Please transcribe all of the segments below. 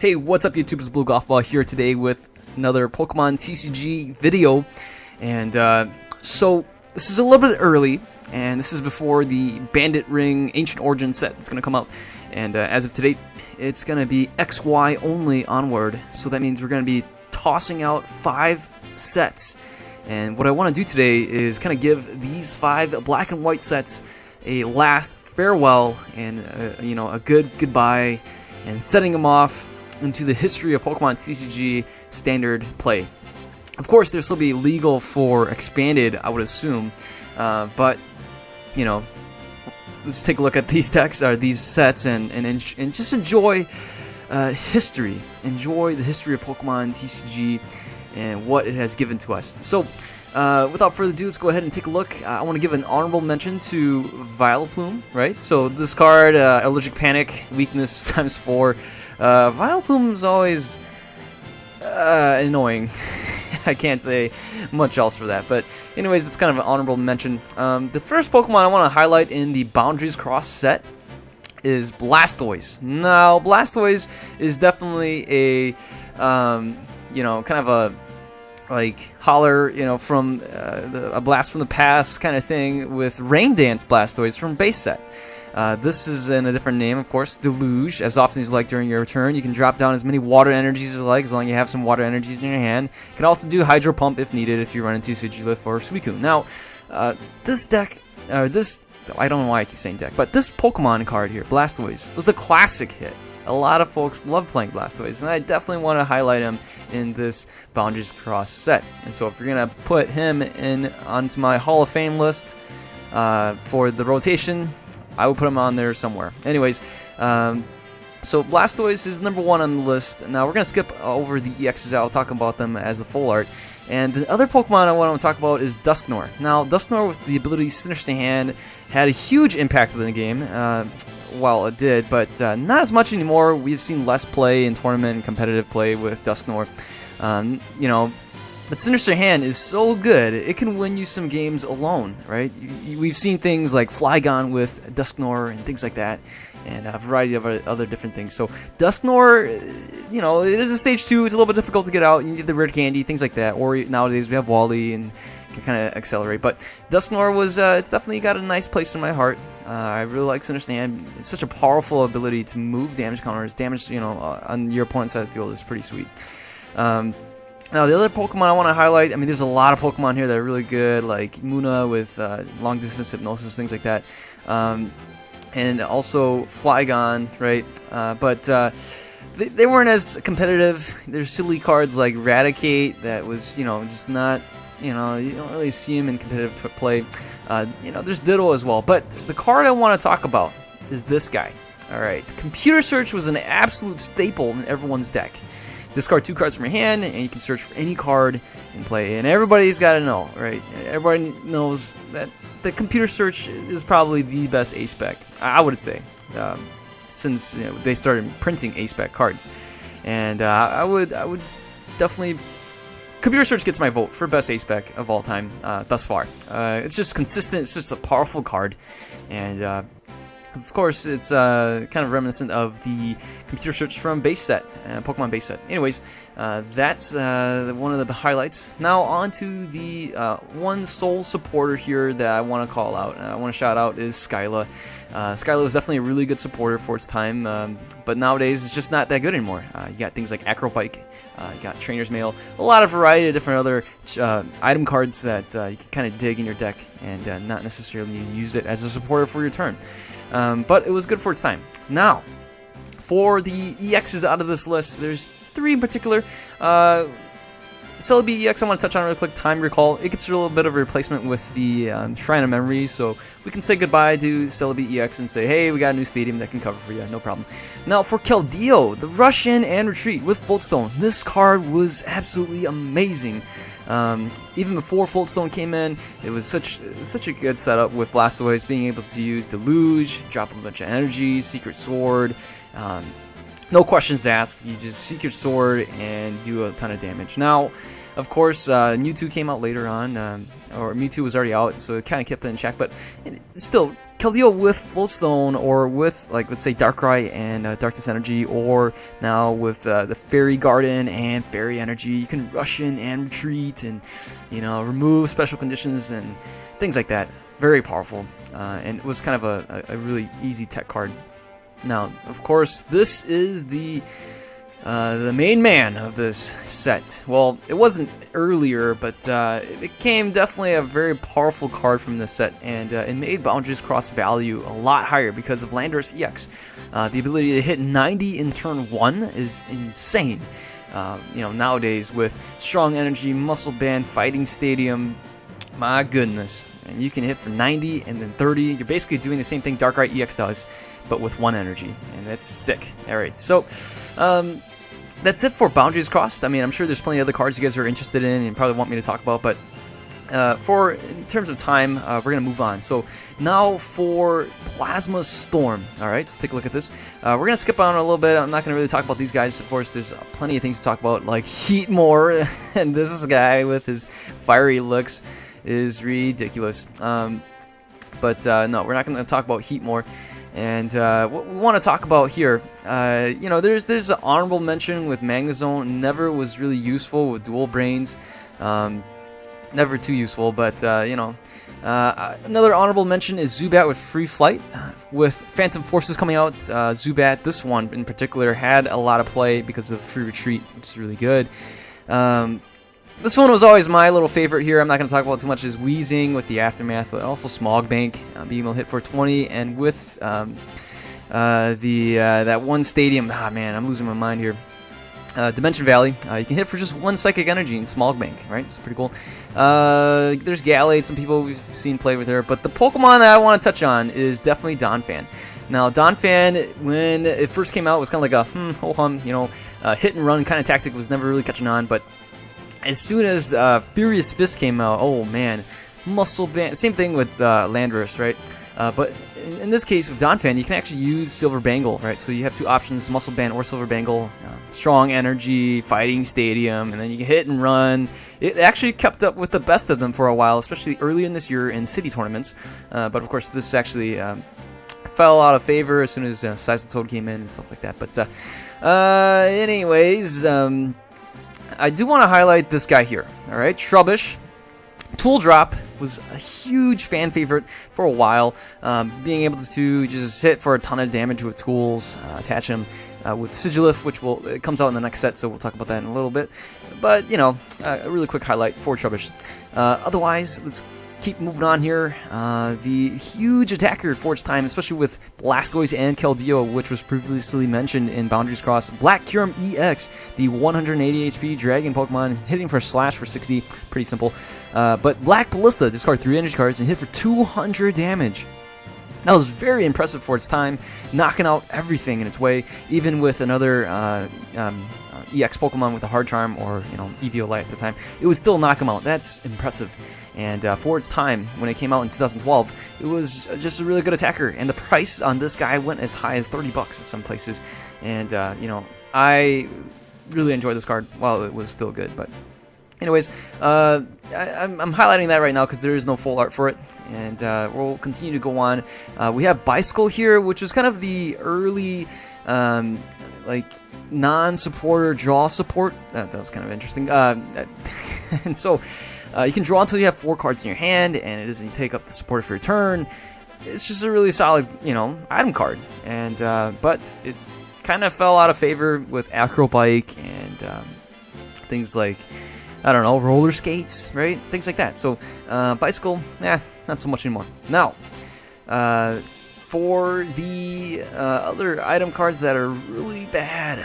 Hey, what's up YouTube? It's abluegolfball here today with another Pokemon TCG video. And so this is a little bit early, and this is before the Bandit Ring Ancient Origin set that's going to come out. And as of today, it's going to be XY only onward. So that means we're going to be tossing out 5 sets. And what I want to do today is kind of give these 5 black and white sets a last farewell and a good goodbye, and setting them off into the history of Pokemon TCG standard play. Of course, this will be legal for expanded, I would assume, but let's take a look at these decks or these sets and just enjoy history. Enjoy the history of Pokemon TCG and what it has given to us. So, without further ado, let's go ahead and take a look. I want to give an honorable mention to Vileplume, right? So this card, Allergic Panic, weakness times 4. Vileplume is always annoying. I can't say much else for that. But anyways, that's kind of an honorable mention. The first Pokemon I want to highlight in the Boundaries Cross set is Blastoise. Now, Blastoise is definitely a, kind of a holler, from a blast from the past kind of thing with Rain Dance Blastoise from base set. This is in a different name, of course, Deluge. As often as you like during your turn, you can drop down as many water energies as you like, as long as you have some water energies in your hand. You can also do Hydro Pump if needed, if you run into Sigilyph or Suicune. Now, this deck, I don't know why I keep saying deck, but this Pokemon card here, Blastoise, was a classic hit. A lot of folks love playing Blastoise, and I definitely want to highlight him in this Boundaries Cross set. And so if you're going to put him onto my Hall of Fame list for the rotation, I will put him on there somewhere. Anyways, so Blastoise is number 1 on the list. Now we're going to skip over the EXs. I'll talk about them as the full art. And the other Pokemon I want to talk about is Dusknoir. Now, Dusknoir with the ability Sinister Hand had a huge impact in the game. Well, it did, but not as much anymore. We've seen less play in tournament and competitive play with Dusknoir. But Sinister Hand is so good, it can win you some games alone, right? We've seen things like Flygon with Dusknoir and things like that, and a variety of other different things. So Dusknoir, it is a stage 2. It's a little bit difficult to get out. You need the rare candy, things like that. Or nowadays we have Wally and can kind of accelerate. But Dusknoir it's definitely got a nice place in my heart. I really like Sinister Hand. It's such a powerful ability to move damage counters. Damage, on your opponent's side of the field is pretty sweet. Now, the other Pokemon I want to highlight, there's a lot of Pokemon here that are really good, like Muna with long distance hypnosis, things like that. And also Flygon, right? But they weren't as competitive. There's silly cards like Raticate that was, just not, you don't really see them in competitive play. There's Ditto as well. But the card I want to talk about is this guy. All right, Computer Search was an absolute staple in everyone's deck. Discard 2 cards from your hand, and you can search for any card in play. And everybody's got to know, right? Everybody knows that the Computer Search is probably the best A-Spec, I would say, since they started printing A-Spec cards. And I would definitely... Computer Search gets my vote for best A-Spec of all time thus far. It's just consistent. It's just a powerful card. And... of course, it's kind of reminiscent of the Computer Search from base set, Pokemon base set. Anyways, that's one of the highlights. Now on to the one sole supporter here that I want to call out. I want to shout out is Skyla. Skyla was definitely a really good supporter for its time, but nowadays it's just not that good anymore. You got things like Acrobike, you got Trainer's Mail, a lot of variety of different other item cards that you can kind of dig in your deck and not necessarily use it as a supporter for your turn. But it was good for its time. Now, for the EXs out of this list, there's 3 in particular. Celebi EX I want to touch on really quick. Time Recall. It gets a little bit of a replacement with the Shrine of Memory, so we can say goodbye to Celebi EX and say, hey, we got a new stadium that can cover for you, no problem. Now, for Keldeo, the Rush In and Retreat with Floatstone. This card was absolutely amazing. Even before Floatstone came in, it was such a good setup with Blastoise being able to use Deluge, drop a bunch of energy, Secret Sword, no questions asked. You just Secret Sword and do a ton of damage. Now, of course, Mewtwo came out later on, or Mewtwo was already out, so it kind of kept it in check. But still, Keldeo with Floatstone, or with, like, let's say Darkrai and Darkness Energy, or now with the Fairy Garden and Fairy Energy, you can rush in and retreat, and remove special conditions and things like that. Very powerful, and it was kind of a really easy tech card. Now, of course, this is the main man of this set. Well, it wasn't earlier, but it became definitely a very powerful card from this set, and it made Boundaries Cross value a lot higher because of Landorus EX. The ability to hit 90 in turn 1 is insane. Nowadays with Strong Energy, Muscle Band, Fighting Stadium, my goodness. And you can hit for 90 and then 30. You're basically doing the same thing Darkrai EX does, but with 1 energy, and that's sick. Alright, so that's it for Boundaries Crossed. I mean, I'm sure there's plenty of other cards you guys are interested in and probably want me to talk about, but in terms of time, we're going to move on. So now for Plasma Storm. Alright, let's take a look at this. We're going to skip on a little bit. I'm not going to really talk about these guys. Of course, there's plenty of things to talk about, like Heatmore, and this guy with his fiery looks is ridiculous. No, we're not going to talk about Heatmore. And what we want to talk about here, there's an honorable mention with Magnezone. Never was really useful with Dual Brains. Never too useful, but another honorable mention is Zubat with Free Flight. With Phantom Forces coming out, Zubat, this one in particular, had a lot of play because of Free Retreat, which is really good. This one was always my little favorite here. I'm not going to talk about too much. Is Weezing with the Aftermath, but also Smog Bank being able to hit for 20, and with that one stadium. Ah man, I'm losing my mind here. Dimension Valley, you can hit for just 1 Psychic Energy in Smog Bank, right? It's pretty cool. There's Gallade, some people we've seen play with her, but the Pokemon that I want to touch on is definitely Donphan. Now, Donphan, when it first came out, was kind of like a ho-hum, hit and run kind of tactic, was never really catching on, but as soon as Furious Fist came out, oh man, Muscle Band, same thing with Landorus, right? But in this case with Donphan, you can actually use Silver Bangle, right? So you have 2 options, Muscle Band or Silver Bangle, Strong Energy, Fighting Stadium, and then you can hit and run. It actually kept up with the best of them for a while, especially early in this year in city tournaments. But of course, this actually fell out of favor as soon as Seismitoad came in and stuff like that. But anyways, I do want to highlight this guy here, alright? Trubbish. Tool Drop was a huge fan favorite for a while, being able to just hit for a ton of damage with tools, attach him with Sigilif, which it comes out in the next set, so we'll talk about that in a little bit. But, a really quick highlight for Trubbish. Otherwise, let's keep moving on here. The huge attacker for its time, especially with Blastoise and Keldeo, which was previously mentioned in Boundaries Cross. Black Kyurem EX, the 180 HP Dragon Pokemon, hitting for Slash for 60. Pretty simple. But Black Ballista, discard 3 energy cards and hit for 200 damage. That was very impressive for its time, knocking out everything in its way, even with another EX Pokemon with a Hard Charm or Eviolite at the time. It would still knock him out. That's impressive. And for its time, when it came out in 2012, it was just a really good attacker. And the price on this guy went as high as $30 at some places. And I really enjoyed this card while it was still good. But anyways, I'm highlighting that right now because there is no full art for it, and we'll continue to go on. We have Bicycle here, which is kind of the early non-supporter draw support. That was kind of interesting. And so you can draw until you have 4 cards in your hand, and it doesn't take up the support for your turn. It's just a really solid, item card. And but it kind of fell out of favor with Acrobike and things like, I don't know, roller skates, right? Things like that. So, Bicycle, not so much anymore. Now, for the other item cards that are really bad,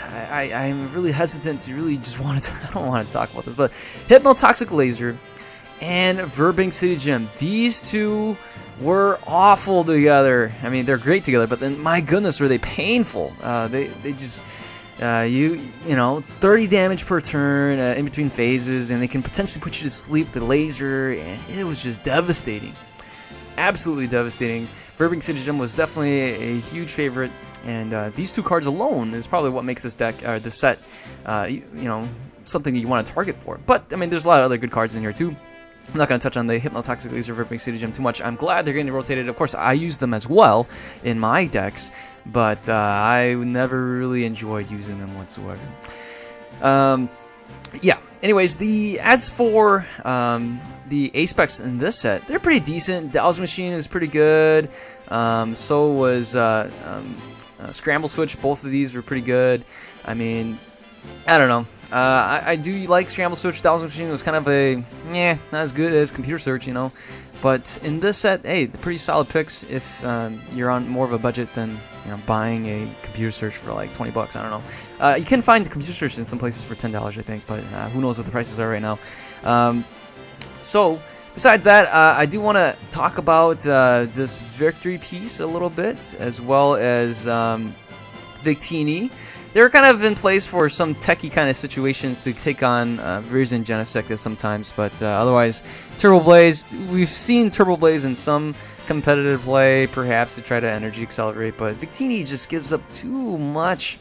I'm really hesitant to really just I don't want to talk about this, but Hypnotoxic Laser and Verbing City Gym. These two were awful together. I mean, they're great together, but then, my goodness, were they painful. They just... 30 damage per turn in between phases, and they can potentially put you to sleep with the laser, and it was just devastating. Absolutely devastating. Verbing City Gym was definitely a huge favorite, and these 2 cards alone is probably what makes this deck, this set, something you want to target for. But I mean, there's a lot of other good cards in here too. I'm not going to touch on the Hypnotoxic Laser Ripping City Gem too much. I'm glad they're getting rotated. Of course, I use them as well in my decks, but I never really enjoyed using them whatsoever. Yeah. Anyways, as for the A-Specs in this set, they're pretty decent. Dow's Machine is pretty good. So was Scramble Switch. Both of these were pretty good. I mean, I don't know. I do like Scramble Switch. Dow's Machine was kind of not as good as Computer Search, you know. But in this set, hey, they're pretty solid picks if you're on more of a budget than buying a Computer Search for like $20. I don't know. You can find the Computer Search in some places for $10, I think, but who knows what the prices are right now. So besides that, I do want to talk about this victory piece a little bit, as well as Victini. They're kind of in place for some techie kind of situations to take on Veers and Genesect sometimes, but otherwise, Turbo Blaze, we've seen Turbo Blaze in some competitive play, perhaps to try to energy accelerate, but Victini just gives up too much.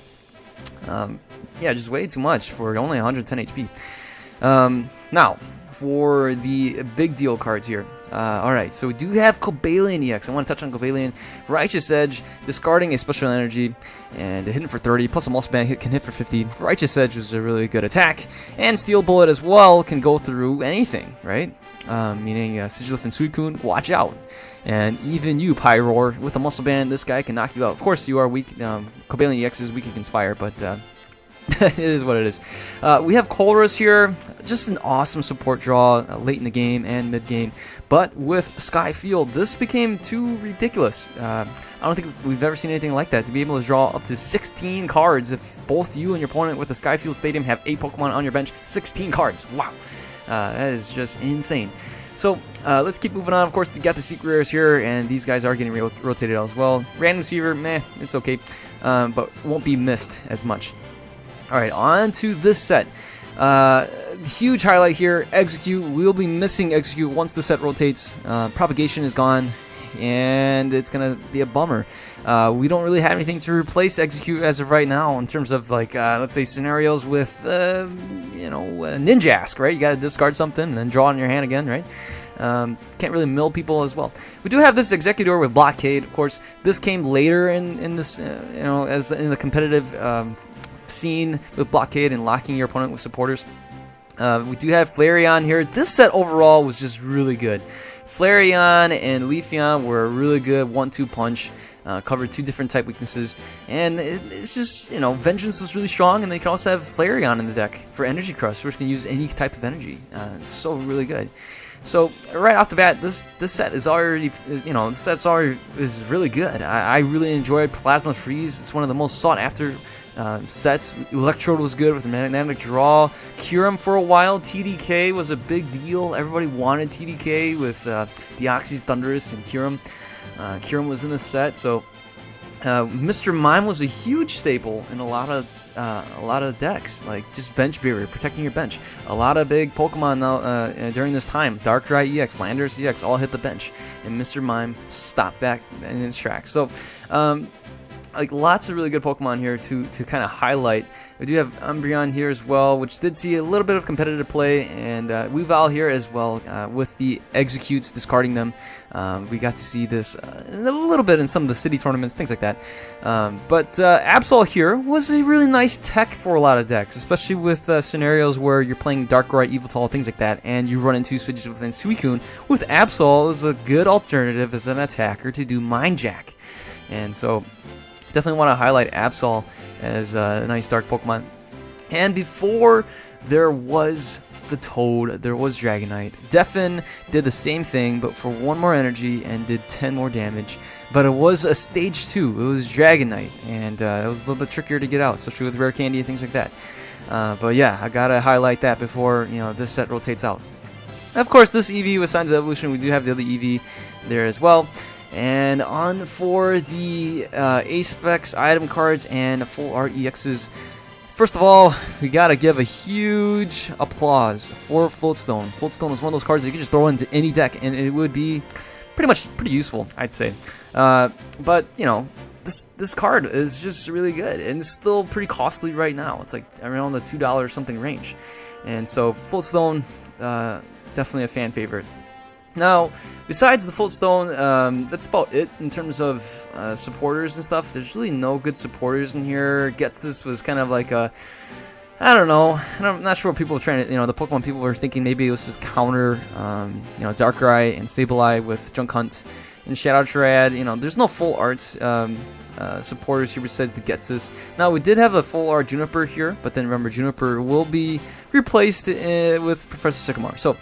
Yeah, just way too much for only 110 HP. Now, for the big deal cards here. Alright, so we do have Cobalion EX. I want to touch on Cobalion. Righteous Edge, discarding a special energy, and hitting for 30, plus a Muscle Band can hit for 50. Righteous Edge was a really good attack, and Steel Bullet as well can go through anything, right? Meaning Sigilif and Suicune, watch out. And even you, Pyroar, with a Muscle Band, this guy can knock you out. Of course, you are weak. Cobalion EX is weak against fire, but it is what it is. We have Colress here, just an awesome support draw late in the game and mid-game. But with Sky Field, this became too ridiculous. I don't think we've ever seen anything like that, to be able to draw up to 16 cards if both you and your opponent with the Sky Field Stadium have 8 Pokemon on your bench. 16 cards, wow. That is just insane. So let's keep moving on. Of course, we got the secret rares here, and these guys are getting rotated as well. Random Receiver, meh, it's okay, but won't be missed as much. Alright, on to this set. Huge highlight here, Execute. We'll be missing Execute once the set rotates. Propagation is gone, and it's going to be a bummer. We don't really have anything to replace Execute as of right now in terms of, like, let's say scenarios with, Ninjask, right? You got to discard something and then draw on your hand again, right? Can't really mill people as well. We do have this Executor with Blockade. Of course, this came later in this, as in the competitive scene with Blockade and locking your opponent with supporters. We do have Flareon here. This set overall was just really good. Flareon and Leafeon were a really good 1-2 punch. Covered 2 different type weaknesses, and it's just, Vengeance was really strong, and they can also have Flareon in the deck for Energy Crush, which can use any type of energy. It's so really good. So right off the bat, this set is already, is really good. I really enjoyed Plasma Freeze. It's one of the most sought after sets. Electrode was good with the Magnetic Draw. Kyurem for a while. TDK was a big deal. Everybody wanted TDK with Deoxys, Thundurus, and Kyurem. Kyurem was in the set, so Mr. Mime was a huge staple in a lot of decks, like just bench barrier, protecting your bench. A lot of big Pokemon now during this time, Darkrai EX, Landorus EX, all hit the bench, and Mr. Mime stopped that in its tracks. So, like, lots of really good Pokemon here to kind of highlight. We do have Umbreon here as well, which did see a little bit of competitive play, and Weavile here as well, with the Executes, discarding them. We got to see this a little bit in some of the city tournaments, things like that. But Absol here was a really nice tech for a lot of decks, especially with scenarios where you're playing Darkrai, Yveltal, things like that, and you run into switches within Suicune. With Absol is a good alternative as an attacker to do Mind Jack. And so definitely want to highlight Absol as a nice dark Pokemon. And before there was the Toad, there was Dragonite. Defen did the same thing, but for 1 more energy and did 10 more damage. But it was a stage 2. It was Dragonite, and it was a little bit trickier to get out, especially with rare candy and things like that. But yeah, I gotta highlight that before this set rotates out. Of course, this EV with Signs of Evolution, we do have the other EV there as well. And on for the A-Specs item cards and full art EXs. First of all, we gotta give a huge applause for Floatstone. Floatstone is one of those cards that you can just throw into any deck, and it would be pretty useful, I'd say. But the this card is just really good, and it's still pretty costly right now. It's like around the $2 something range, and so Floatstone, definitely a fan favorite. Now, besides the Floatstone, that's about it in terms of supporters and stuff. There's really no good supporters in here. Getsus was kind of like a, I don't know. I'm not sure what people were trying to, the Pokemon people were thinking maybe it was just counter, Darkrai and Sableye with Junk Hunt and Shadow Triad. There's no full art supporters here besides the Getsus. Now, we did have a full art Juniper here, but then remember, Juniper will be replaced with Professor Sycamore. So,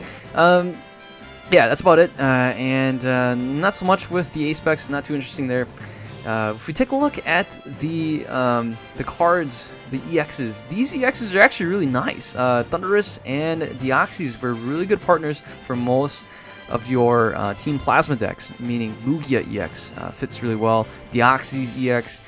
yeah, that's about it, and not so much with the A-Specs, not too interesting there. If we take a look at the cards, the EXs, these EXs are actually really nice. Thundurus and Deoxys were really good partners for most of your Team Plasma decks, meaning Lugia EX fits really well. Deoxys EX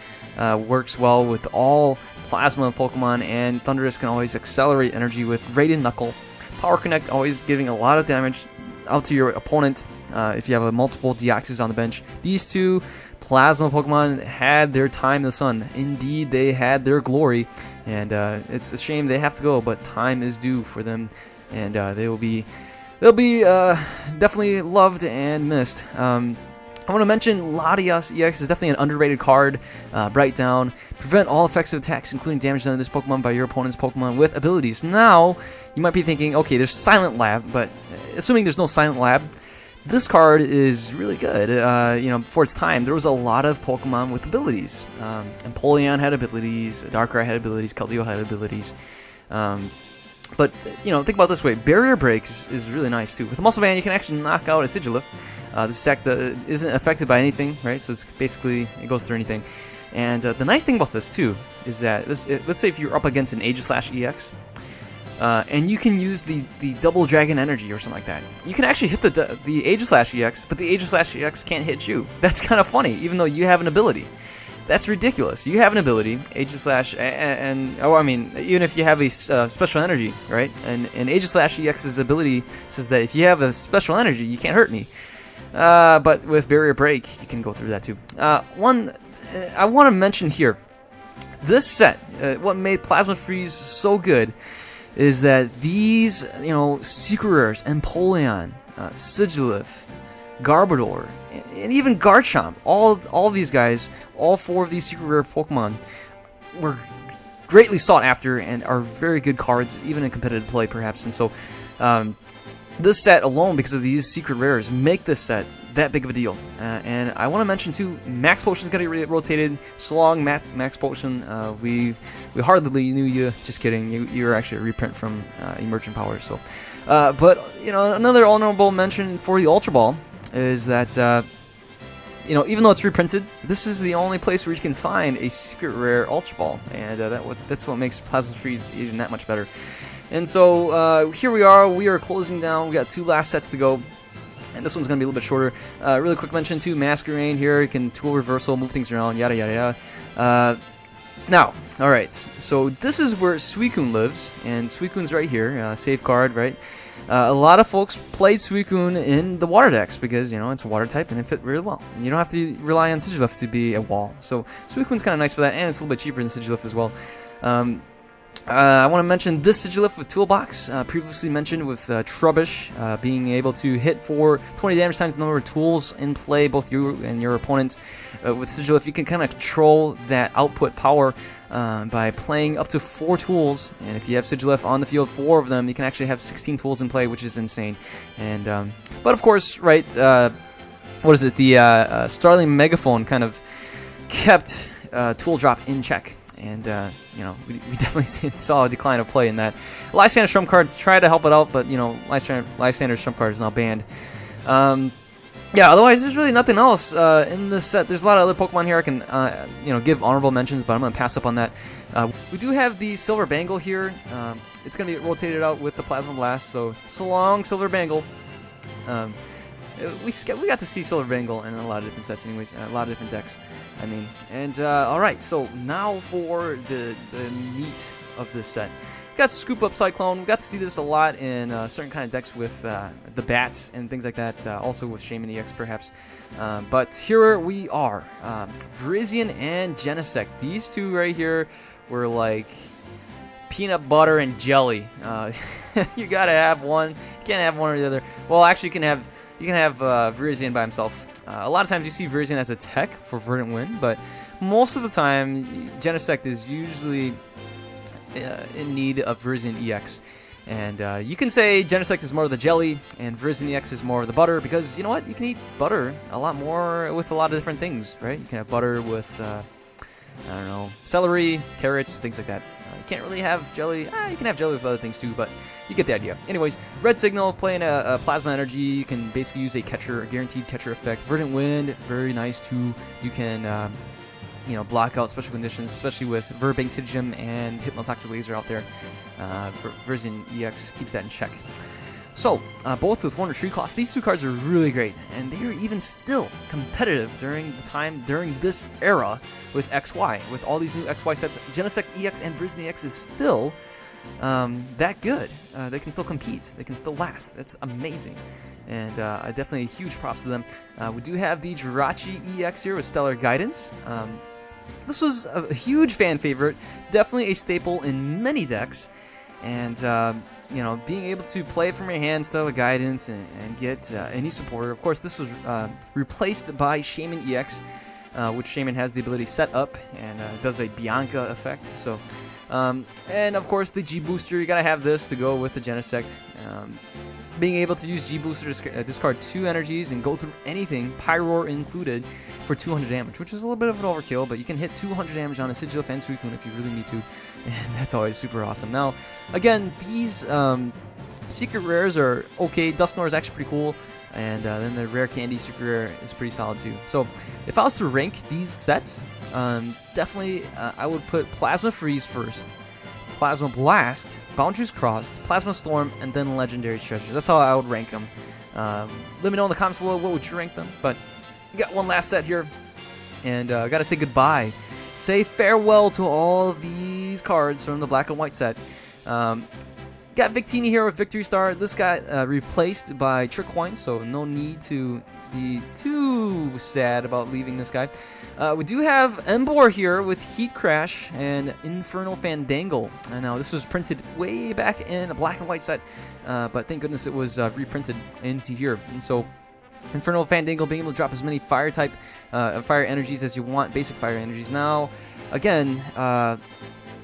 works well with all Plasma Pokemon, and Thundurus can always accelerate energy with Radiant Knuckle. Power Connect always giving a lot of damage out to your opponent if you have multiple Deoxys on the bench. These two Plasma Pokemon had their time in the sun. Indeed, they had their glory, and it's a shame they have to go, but time is due for them, and they'll be definitely loved and missed. I want to mention Latias EX is definitely an underrated card. Bright Down. Prevent all effective attacks, including damage done to this Pokemon by your opponent's Pokemon with abilities. Now, you might be thinking, okay, there's Silent Lab, but assuming there's no Silent Lab, this card is really good. For its time, there was a lot of Pokemon with abilities. Empoleon had abilities, Darkrai had abilities, Keldeo had abilities. But, think about it this way. Barrier Break is really nice, too. With the Muscle Band, you can actually knock out a Sigilyph. This deck isn't affected by anything, right? So it's basically, it goes through anything. And the nice thing about this, too, is that, let's say if you're up against an Aegislash EX, and you can use the Double Dragon Energy or something like that. You can actually hit the Aegislash EX, but the Aegislash EX can't hit you. That's kind of funny, even though you have an ability. That's ridiculous. You have an ability, Aegislash, even if you have a special energy, right? And Aegislash EX's ability says that if you have a special energy, you can't hurt me. But with Barrier Break, you can go through that too. One I want to mention here, this set, what made Plasma Freeze so good is that these, Secret Rares, Empoleon, Sigilyph, Garbodor, and even Garchomp, all of these guys, all four of these Secret Rare Pokemon were greatly sought after and are very good cards, even in competitive play, perhaps. And so, this set alone, because of these Secret Rares, make this set that big of a deal. And I want to mention too, Max Potion's got to get rotated. So long, Max Potion. We hardly knew you. Just kidding. You're actually a reprint from Emergent Power. So, but another honorable mention for the Ultra Ball is that even though it's reprinted, this is the only place where you can find a Secret Rare Ultra Ball, and that's what makes Plasma Freeze even that much better. And so here we are closing down. We got two last sets to go, and this one's going to be a little bit shorter. Really quick mention too, Masquerain here. You can tool reversal, move things around, yada yada yada. Now, alright, so this is where Suicune lives, and Suicune's right here, safeguard, right? A lot of folks played Suicune in the water decks because, it's a water type and it fit really well. And you don't have to rely on Sigilyph to be a wall. So Suicune's kind of nice for that, and it's a little bit cheaper than Sigilyph as well. I want to mention this Sigilyph with Toolbox, previously mentioned with Trubbish, being able to hit for 20 damage times the number of tools in play, both you and your opponents. With Sigilyph, you can kind of control that output power by playing up to 4 tools, and if you have Sigilyph on the field, 4 of them, you can actually have 16 tools in play, which is insane. And but of course, right, what is it, the Starling Megaphone kind of kept Tool Drop in check. And, we definitely saw a decline of play in that. Lysander's Trump card tried to help it out, but, Lysander's Trump card is now banned. Yeah, otherwise, there's really nothing else in this set. There's a lot of other Pokemon here I can, give honorable mentions, but I'm going to pass up on that. We do have the Silver Bangle here. It's going to get rotated out with the Plasma Blast, so long, Silver Bangle. We got to see Silver Bangle in a lot of different sets anyways, a lot of different decks, and alright, so now for the meat of this set. got Scoop Up Cyclone. We got to see this a lot in certain kind of decks with the bats and things like that. Also with Shaman EX perhaps. But here we are. Virizion and Genesect. These two right here were like peanut butter and jelly. You gotta have one. You can't have one or the other. Well, actually, you can have Virizion by himself. A lot of times you see Virizion as a tech for Verdant Wind, but most of the time Genesect is usually in need of Virizion EX. And you can say Genesect is more of the jelly and Virizion EX is more of the butter, because you know what? You can eat butter a lot more with a lot of different things, right? You can have butter with, I don't know, celery, carrots, things like that. You can't really have jelly. You can have jelly with other things too, but you get the idea. Anyways, Red Signal, playing a Plasma Energy. You can basically use a catcher, a guaranteed catcher effect. Verdant Wind, very nice too. You can, you know, block out special conditions, especially with Verbank Stratagem and Hypnotoxic Laser out there. Virizion EX keeps that in check. So, both with 1 retreat cost, these two cards are really great, and they are even still competitive during this era with XY. With all these new XY sets, Genesect EX and Virizion EX is still that good. They can still compete. They can still last. That's amazing. And definitely huge props to them. We do have the Jirachi EX here with Stellar Guidance. This was a huge fan favorite, definitely a staple in many decks, and you know, being able to play from your hand, Stellar Guidance, and get any supporter. Of course, this was replaced by Shaman EX, which Shaman has the ability set up and does a Bianca effect. So, and of course the G Booster, you gotta have this to go with the Genesect. Being able to use G Booster to discard 2 energies and go through anything, Pyroar included, for 200 damage, which is a little bit of an overkill, but you can hit 200 damage on a Sigil and Suicune if you really need to, and that's always super awesome. Now, again, these secret rares are okay. Dusknoir is actually pretty cool, and then the Rare Candy secret rare is pretty solid too. So, if I was to rank these sets, definitely I would put Plasma Freeze first, Plasma Blast, Boundaries Crossed, Plasma Storm, and then Legendary Treasure. That's how I would rank them. Let me know in the comments below what would you rank them. But we got one last set here, and I gotta say goodbye. Say farewell to all of these cards from the black and white set. Got Victini here with Victory Star. This got replaced by Trickcoin, so no need to be too sad about leaving this guy. We do have Embor here with Heat Crash and Infernal Fandangle. And now this was printed way back in a black and white set, but thank goodness it was reprinted into here. And so Infernal Fandangle being able to drop as many fire type, fire energies as you want, basic fire energies. Now, again,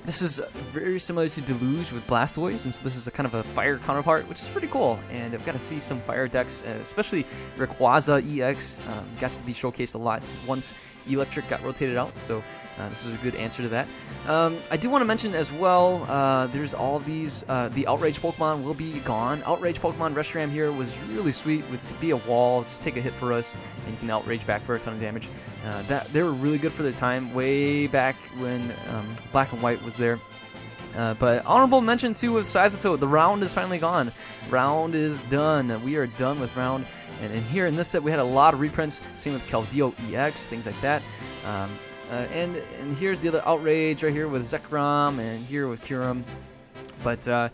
this is very similar to Deluge with Blastoise, and so this is a kind of a fire counterpart, which is pretty cool. And I've got to see some fire decks, especially Rayquaza EX, got to be showcased a lot once Electric got rotated out, so this is a good answer to that. I do want to mention as well, there's all of these, the Outrage Pokemon will be gone. Outrage Pokemon Reshiram here was really sweet with to be a wall, just take a hit for us, and you can Outrage back for a ton of damage. They were really good for their time, way back when Black and White was there. But honorable mention too with Seismitoad, the Round is finally gone. Round is done. We are done with Round. And here in this set, we had a lot of reprints. Same with Keldeo EX, things like that. And here's the other Outrage right here with Zekrom, and here with Kyurem. But the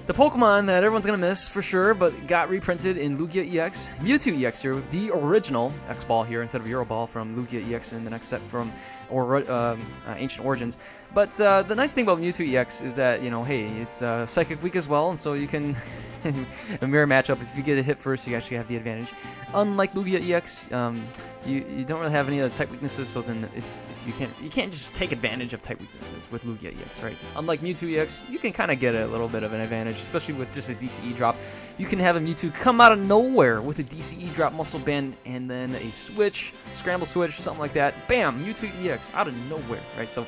Pokemon that everyone's going to miss for sure, but got reprinted in Lugia EX. Mewtwo EX here, the original X-Ball here instead of Euroball from Lugia EX in the next set from Ancient Origins. But the nice thing about Mewtwo EX is that, you know, hey, it's Psychic Weak as well, and so you can, a mirror matchup, if you get a hit first, you actually have the advantage. Unlike Lugia EX, you don't really have any other type weaknesses, so then if you can't just take advantage of type weaknesses with Lugia EX, right? Unlike Mewtwo EX, you can kind of get a little bit of an advantage, especially with just a DCE drop. You can have a Mewtwo come out of nowhere with a DCE drop Muscle Band and then a switch, Scramble Switch, something like that. Bam! Mewtwo EX out of nowhere, right? So,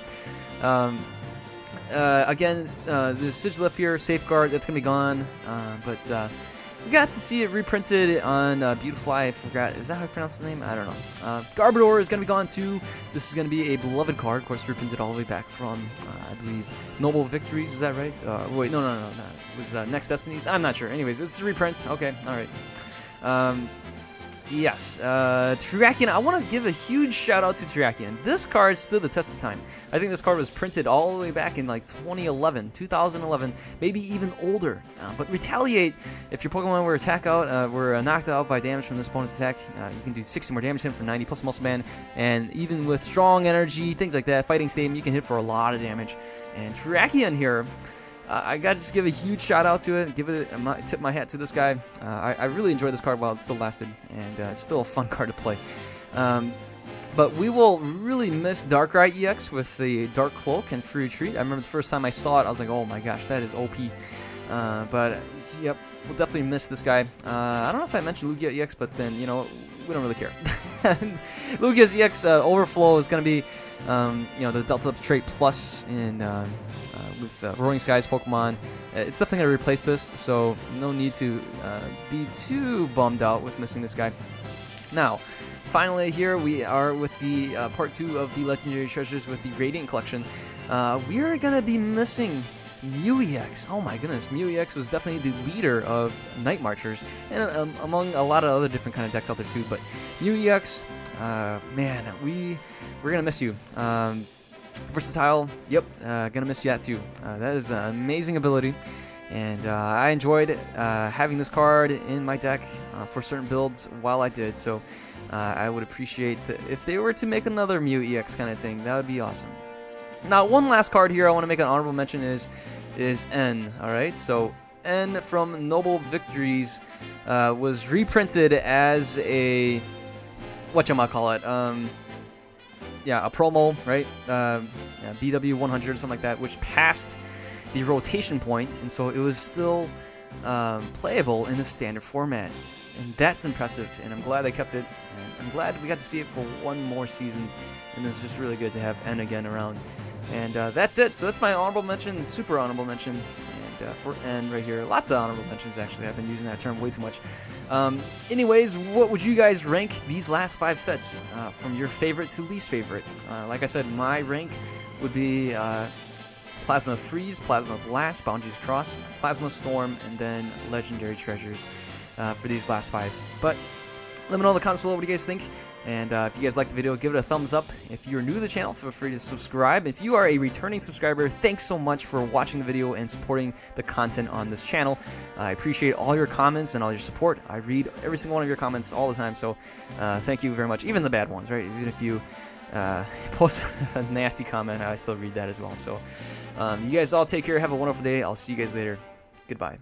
again, the Sigilif here, Safeguard, that's going to be gone, but we got to see it reprinted on Beautifly. I forgot. Is that how I pronounce the name? I don't know. Garbodor is going to be gone too. This is going to be a beloved card. Of course, reprinted all the way back from, I believe, Noble Victories. Is that right? Wait, no. It was Next Destinies. I'm not sure. Anyways, it's a reprint. Okay, all right. Yes, Terrakion. I want to give a huge shout out to Terrakion. This card stood the test of time. I think this card was printed all the way back in like 2011, maybe even older. But Retaliate, if your Pokemon were knocked out by damage from this opponent's attack, you can do 60 more damage to him for 90 plus Muscle Man, and even with strong energy, things like that, Fighting Stadium, you can hit for a lot of damage. And Terrakion here, I gotta just give a huge shout out to it. Tip my hat to this guy. I really enjoyed this card while it still lasted, and it's still a fun card to play. But we will really miss Darkrai EX with the Dark Cloak and Free Retreat. I remember the first time I saw it, I was like, oh my gosh, that is OP. But yep, we'll definitely miss this guy. I don't know if I mentioned Lugia EX, but then, you know, we don't really care. Lugia's EX Overflow is going to be, you know, the Delta Trait Plus in with Roaring Skies Pokemon. It's definitely going to replace this, so no need to be too bummed out with missing this guy. Now, finally here we are with the part 2 of the Legendary Treasures with the Radiant Collection. We are going to be missing Mew EX. Oh my goodness, Mew EX was definitely the leader of Night Marchers, and among a lot of other different kind of decks out there too. But Mew EX, man, we're gonna miss you. Versatile, yep, gonna miss you that too. That is an amazing ability, and I enjoyed having this card in my deck for certain builds while I did. So I would appreciate if they were to make another Mew EX kind of thing. That would be awesome. Now, one last card here I want to make an honorable mention is N. All right, so N from Noble Victories was reprinted as a yeah, a promo, right? BW 100 or something like that, which passed the rotation point, and so it was still playable in the standard format, and that's impressive. And I'm glad they kept it, and I'm glad we got to see it for one more season. And it's just really good to have N again around. And that's it. So that's my honorable mention, super honorable mention. And for N right here, lots of honorable mentions actually. I've been using that term way too much. Anyways, what would you guys rank these last 5 sets from your favorite to least favorite? Like I said, my rank would be Plasma Freeze, Plasma Blast, Boundaries Cross, Plasma Storm, and then Legendary Treasures for these last 5. But let me know in the comments below what you guys think. And if you guys liked the video, give it a thumbs up. If you're new to the channel, feel free to subscribe. If you are a returning subscriber, thanks so much for watching the video and supporting the content on this channel. I appreciate all your comments and all your support. I read every single one of your comments all the time, so thank you very much. Even the bad ones, right? Even if you post a nasty comment, I still read that as well. So you guys all take care. Have a wonderful day. I'll see you guys later. Goodbye.